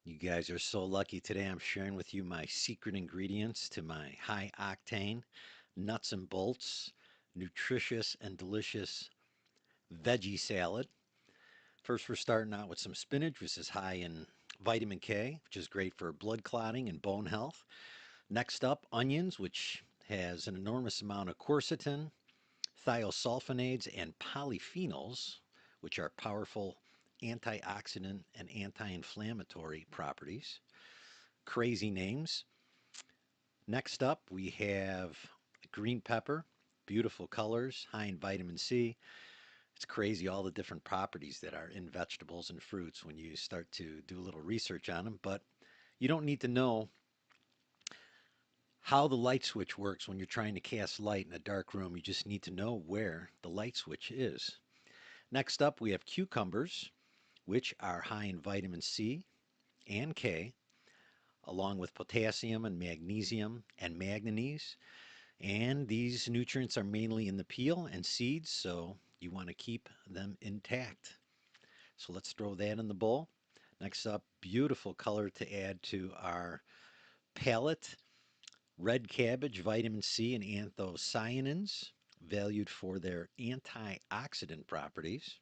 You guys are so lucky today. I'm sharing with you my secret ingredients to my high octane, nuts and bolts, nutritious and delicious veggie salad. First, we're starting out with some spinach, which is high in vitamin K, which is great for blood clotting and bone health. Next up, onions, which has an enormous amount of quercetin, thiosulfonates, and polyphenols, which are powerful antioxidant and anti inflammatory properties. Crazy names. Next up, we have green pepper, beautiful colors, high in vitamin C. It's crazy all the different properties that are in vegetables and fruits when you start to do a little research on them. But you don't need to know how the light switch works when you're trying to cast light in a dark room. You just need to know where the light switch is. Next up, we have cucumbers, which are high in vitamin C and K, along with potassium and magnesium and manganese. And these nutrients are mainly in the peel and seeds, so you want to keep them intact. So let's throw that in the bowl. Next up, beautiful color to add to our palette. Red cabbage, vitamin C, and anthocyanins, valued for their antioxidant properties.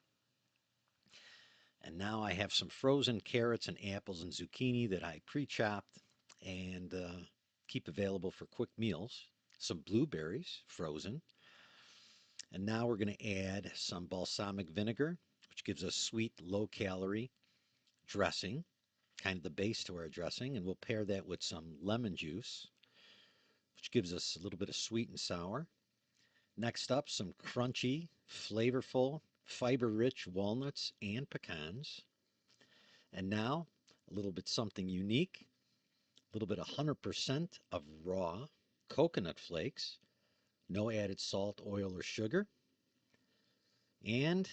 And now I have some frozen carrots and apples and zucchini that I pre-chopped and keep available for quick meals. Some blueberries, frozen. And now we're going to add some balsamic vinegar, which gives us sweet, low-calorie dressing, kind of the base to our dressing. And we'll pair that with some lemon juice, which gives us a little bit of sweet and sour. Next up, some crunchy, flavorful, fiber-rich walnuts and pecans. And now, a little bit something unique, a little bit of 100% of raw coconut flakes, no added salt, oil, or sugar. And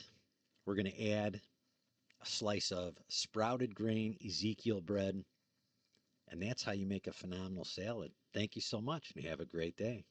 we're going to add a slice of sprouted grain Ezekiel bread. And that's how you make a phenomenal salad. Thank you so much and have a great day.